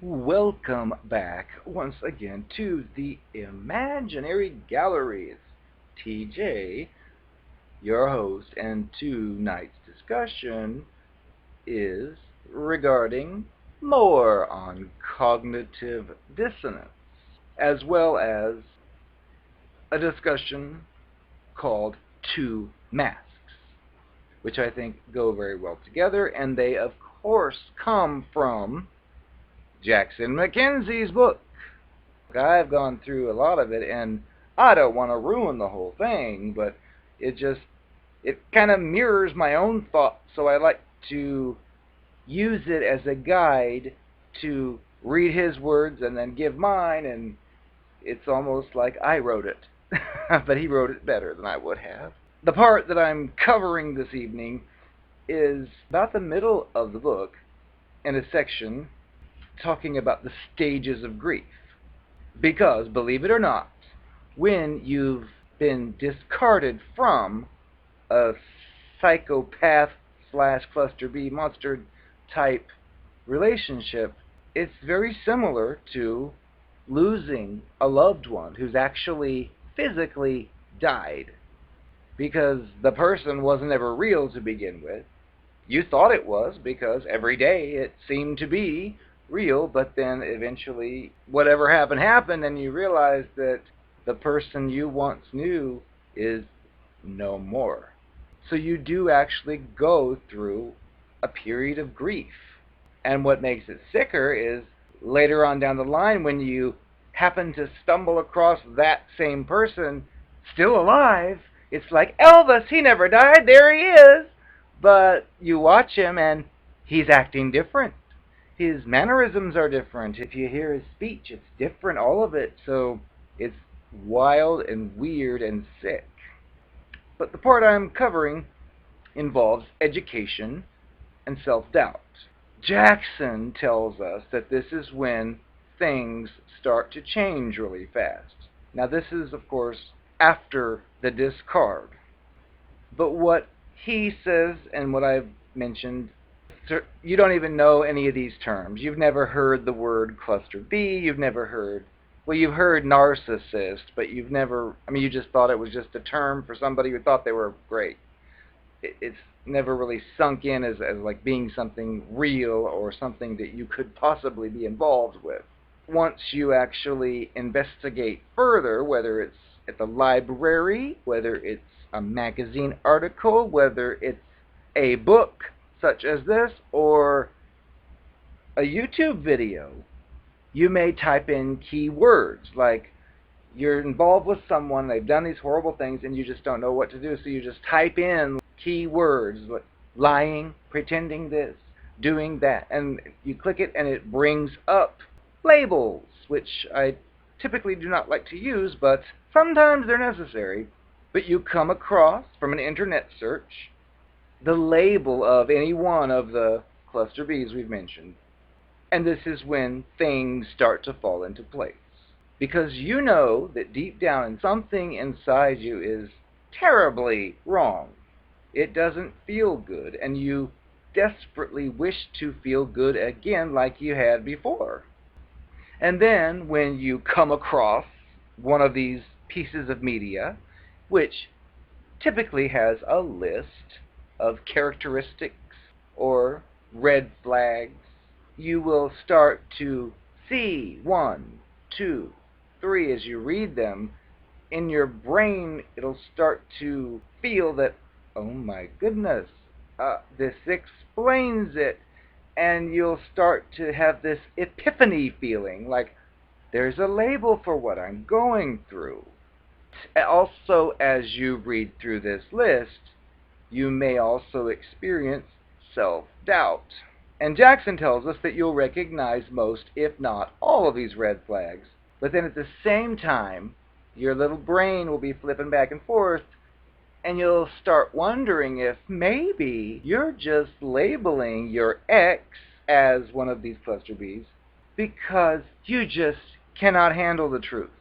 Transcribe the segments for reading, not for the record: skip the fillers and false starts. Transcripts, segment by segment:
Welcome back once again to the Imaginary Galleries. TJ, your host, and tonight's discussion is regarding more on cognitive dissonance, as well as a discussion called Two Masks, which I think go very well together, and they, of course, come from Jackson Mackenzie's book. I've gone through a lot of it, and I don't want to ruin the whole thing, but it kind of mirrors my own thoughts, so I like to use it as a guide to read his words and then give mine, and it's almost like I wrote it, but he wrote it better than I would have. The part that I'm covering this evening is about the middle of the book in a section talking about the stages of grief. Because, believe it or not, when you've been discarded from a psychopath slash cluster B monster type relationship, it's very similar to losing a loved one who's actually physically died. Because the person wasn't ever real to begin with. You thought it was because every day it seemed to be real, but then eventually whatever happened, and you realize that the person you once knew is no more. So you do actually go through a period of grief. And what makes it sicker is later on down the line when you happen to stumble across that same person still alive, it's like, Elvis, he never died, there he is. But you watch him and he's acting different. His mannerisms are different. If you hear his speech, it's different, all of it. So it's wild and weird and sick. But the part I'm covering involves education and self-doubt. Jackson tells us that this is when things start to change really fast. Now this is, of course, after the discard. But what he says and what I've mentioned, you don't even know any of these terms. You've never heard the word cluster B. You've heard narcissist, but you just thought it was just a term for somebody who thought they were great. It's never really sunk in as like being something real or something that you could possibly be involved with. Once you actually investigate further, whether it's at the library, whether it's a magazine article, whether it's a book such as this, or a YouTube video, you may type in keywords like you're involved with someone, they've done these horrible things, and you just don't know what to do, so you just type in keywords like lying, pretending this, doing that, and you click it and it brings up labels, which I typically do not like to use, but sometimes they're necessary. But you come across, from an internet search, the label of any one of the cluster Bs we've mentioned. And this is when things start to fall into place. Because you know that deep down something inside you is terribly wrong. It doesn't feel good, and you desperately wish to feel good again like you had before. And then when you come across one of these pieces of media, which typically has a list of characteristics or red flags, you will start to see 1, 2, 3 as you read them. In your brain, it'll start to feel that, oh my goodness, this explains it. And you'll start to have this epiphany feeling, like there's a label for what I'm going through. Also, as you read through this list, you may also experience self-doubt. And Jackson tells us that you'll recognize most, if not all, of these red flags. But then at the same time, your little brain will be flipping back and forth, and you'll start wondering if maybe you're just labeling your ex as one of these cluster Bs because you just cannot handle the truth,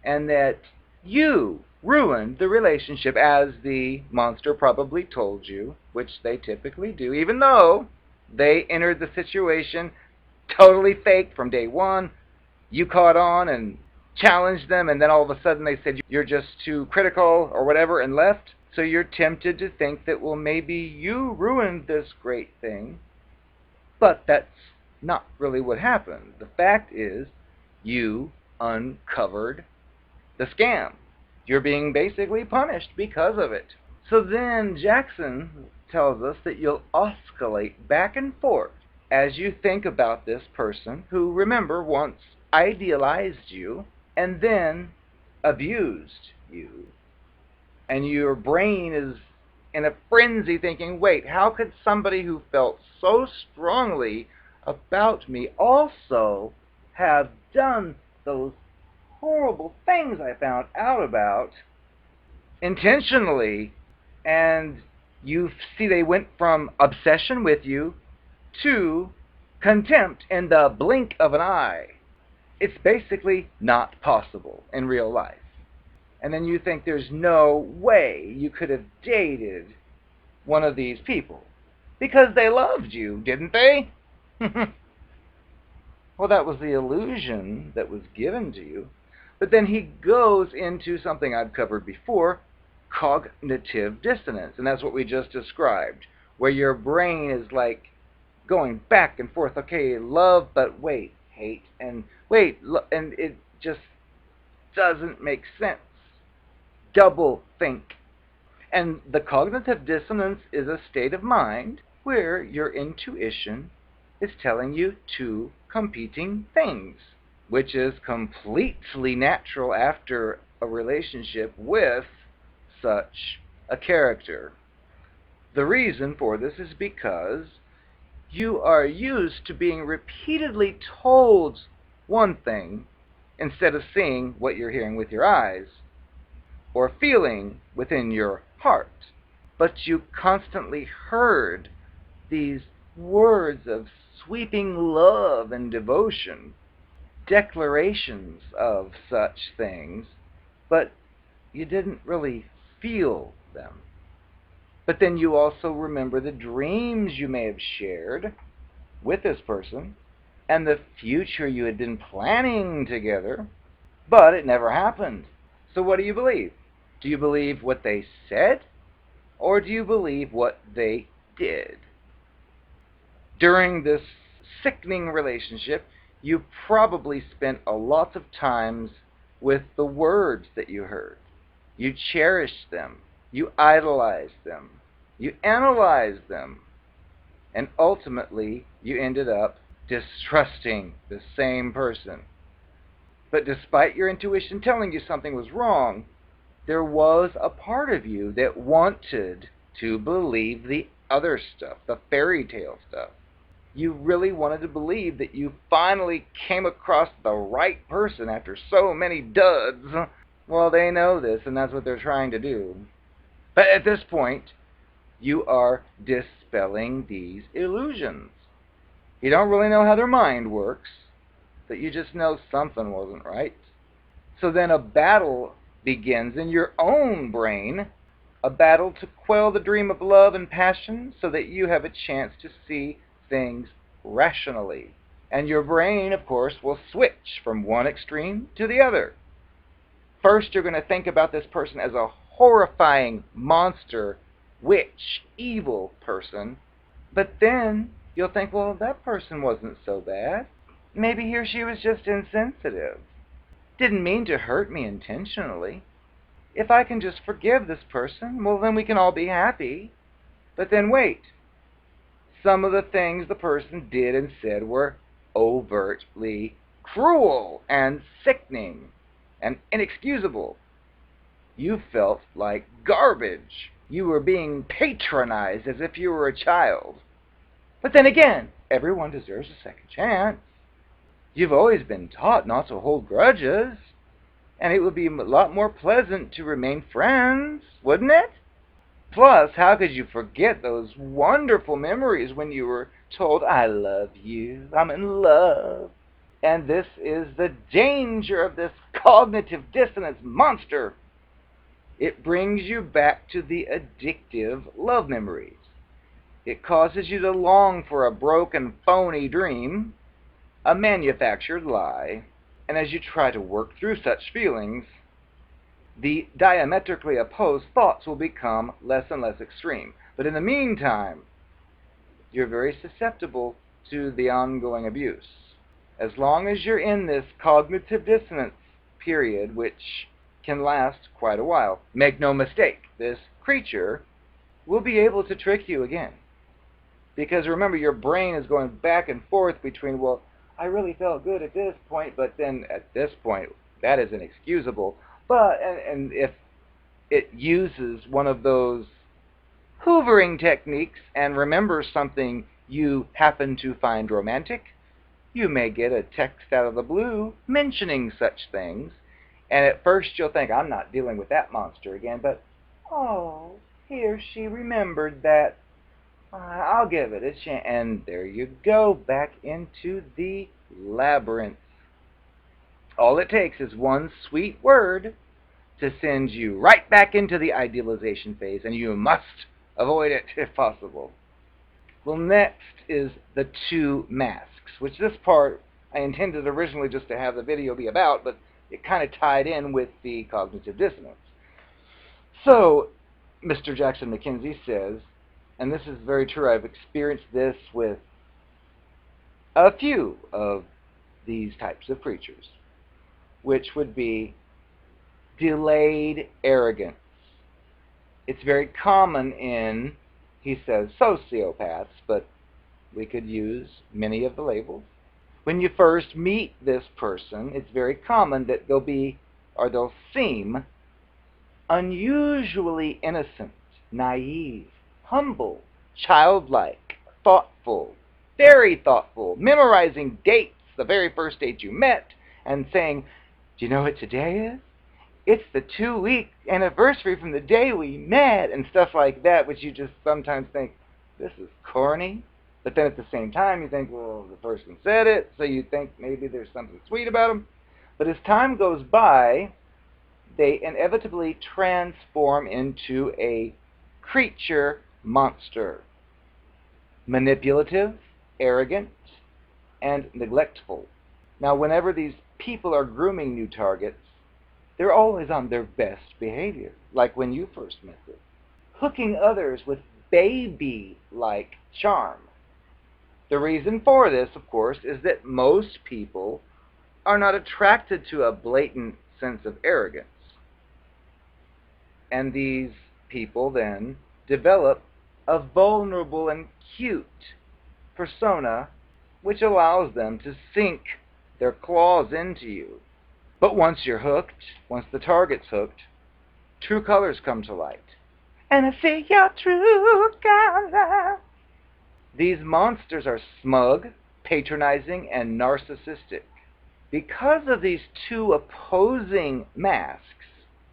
and that you ruined the relationship, as the monster probably told you, which they typically do, even though they entered the situation totally fake from day one. You caught on and challenged them, and then all of a sudden they said you're just too critical or whatever and left. So you're tempted to think that, well, maybe you ruined this great thing. But that's not really what happened. The fact is, you uncovered the scam. You're being basically punished because of it. So then Jackson tells us that you'll oscillate back and forth as you think about this person who, remember, once idealized you and then abused you. And your brain is in a frenzy thinking, wait, how could somebody who felt so strongly about me also have done those horrible things I found out about intentionally? And you see they went from obsession with you to contempt in the blink of an eye. It's basically not possible in real life. And then you think there's no way you could have dated one of these people because they loved you, didn't they? Well, that was the illusion that was given to you. But then he goes into something I've covered before, cognitive dissonance. And that's what we just described, where your brain is like going back and forth. Okay, love, but wait, hate, and wait, and it just doesn't make sense. Double think. And the cognitive dissonance is a state of mind where your intuition is telling you two competing things, which is completely natural after a relationship with such a character. The reason for this is because you are used to being repeatedly told one thing instead of seeing what you're hearing with your eyes or feeling within your heart. But you constantly heard these words of sweeping love and devotion, declarations of such things, but you didn't really feel them. But then you also remember the dreams you may have shared with this person and the future you had been planning together, but it never happened. So what do you believe? Do you believe what they said, or do you believe what they did? During this sickening relationship, you probably spent a lot of times with the words that you heard. You cherished them. You idolized them. You analyzed them. And ultimately, you ended up distrusting the same person. But despite your intuition telling you something was wrong, there was a part of you that wanted to believe the other stuff, the fairy tale stuff. You really wanted to believe that you finally came across the right person after so many duds. Well, they know this, and that's what they're trying to do. But at this point, you are dispelling these illusions. You don't really know how their mind works, but you just know something wasn't right. So then a battle begins in your own brain, a battle to quell the dream of love and passion so that you have a chance to see things rationally. And your brain, of course, will switch from one extreme to the other. First, you're going to think about this person as a horrifying monster, witch, evil person. But then you'll think, well, that person wasn't so bad. Maybe he or she was just insensitive. Didn't mean to hurt me intentionally. If I can just forgive this person, well, then we can all be happy. But then wait. Some of the things the person did and said were overtly cruel and sickening and inexcusable. You felt like garbage. You were being patronized as if you were a child. But then again, everyone deserves a second chance. You've always been taught not to hold grudges, and it would be a lot more pleasant to remain friends, wouldn't it? Plus, how could you forget those wonderful memories when you were told, I love you, I'm in love? And this is the danger of this cognitive dissonance monster. It brings you back to the addictive love memories. It causes you to long for a broken, phony dream, a manufactured lie, and as you try to work through such feelings, the diametrically opposed thoughts will become less and less extreme. But in the meantime, you're very susceptible to the ongoing abuse. As long as you're in this cognitive dissonance period, which can last quite a while, make no mistake, this creature will be able to trick you again. Because remember, your brain is going back and forth between, well, I really felt good at this point, but then at this point, that is inexcusable. But, and if it uses one of those hoovering techniques and remembers something you happen to find romantic, you may get a text out of the blue mentioning such things, and at first you'll think, I'm not dealing with that monster again, but, oh, here she remembered that. I'll give it a chance. And there you go, back into the labyrinth. All it takes is one sweet word to send you right back into the idealization phase, and you must avoid it if possible. Well, next is the two masks, which this part I intended originally just to have the video be about, but it kind of tied in with the cognitive dissonance. So, Mr. Jackson McKenzie says, and this is very true, I've experienced this with a few of these types of creatures, which would be delayed arrogance. It's very common in, he says, sociopaths, but we could use many of the labels. When you first meet this person, it's very common that they'll seem unusually innocent, naive, humble, childlike, thoughtful, very thoughtful, memorizing dates, the very first date you met, and saying, do you know what today is? It's the 2-week anniversary from the day we met, and stuff like that, which you just sometimes think, this is corny. But then at the same time, you think, well, the person said it, so you think maybe there's something sweet about them. But as time goes by, they inevitably transform into a creature monster. Manipulative, arrogant, and neglectful. Now, whenever these people are grooming new targets, they're always on their best behavior, like when you first met them, hooking others with baby-like charm. The reason for this, of course, is that most people are not attracted to a blatant sense of arrogance. And these people then develop a vulnerable and cute persona which allows them to sink their claws into you. But once you're hooked, once the target's hooked, true colors come to light. And I see your true colors. These monsters are smug, patronizing, and narcissistic. Because of these two opposing masks,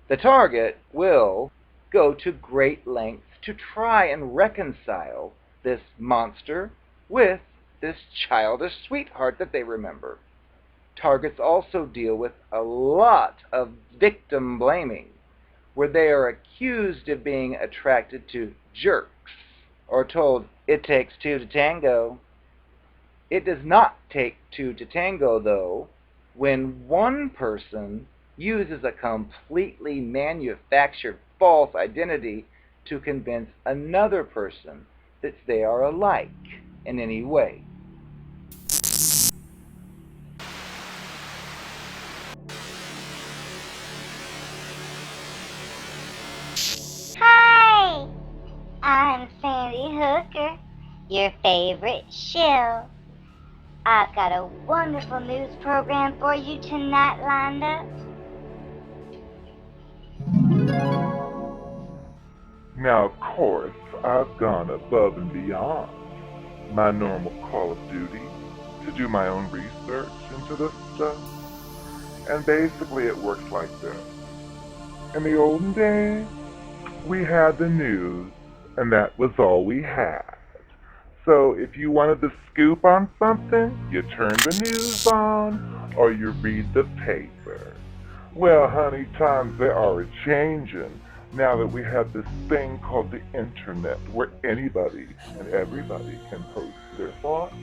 the target will go to great lengths to try and reconcile this monster with this childish sweetheart that they remember. Targets also deal with a lot of victim blaming, where they are accused of being attracted to jerks, or told, it takes two to tango. It does not take two to tango, though, when one person uses a completely manufactured false identity to convince another person that they are alike in any way. Hi, I'm Sandy Hooker, your favorite shill. I've got a wonderful news program for you tonight lined up. Now, of course, I've gone above and beyond my normal Call of Duty to do my own research into this stuff. And basically it works like this. In the olden days, we had the news, and that was all we had. So if you wanted the scoop on something, you turned the news on, or you read the paper. Well, honey, times they are a-changin' now that we have this thing called the internet, where anybody and everybody can post their thoughts,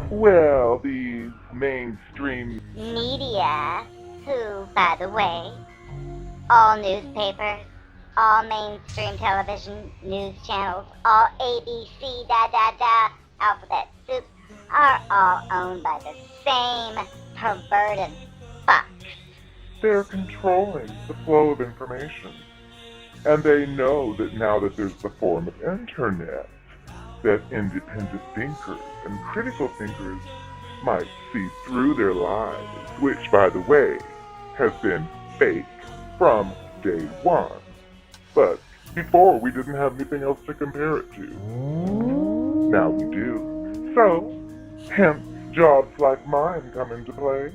Well, these mainstream Media, who, by the way, all newspapers, all mainstream television news channels, all ABC, alphabet soup, are all owned by the same perverted fucks. they're controlling the flow of information. And they know that now that there's the form of internet, that independent thinkers and critical thinkers might see through their lies, which, by the way, has been fake from day one. But before, we didn't have anything else to compare it to. Now we do. So, hence, jobs like mine come into play.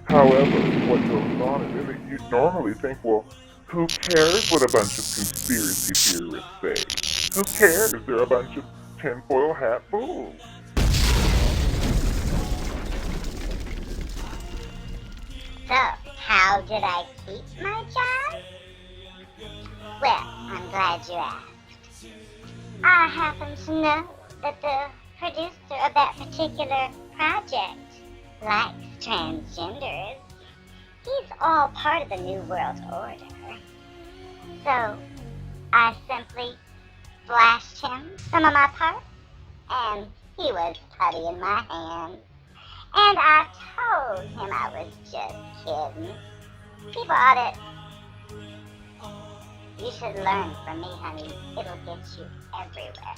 However, what goes on is that you'd normally think, well, who cares what a bunch of conspiracy theorists say? Who cares? They're a bunch of tinfoil hat fools. So, how did I keep my job? Well, I'm glad you asked. I happen to know that the producer of that particular project likes transgenders. He's all part of the New World Order. So, I simply flashed him some of my parts, and he was putty in my hand. And I told him I was just kidding. He bought it. You should learn from me, honey. It'll get you everywhere.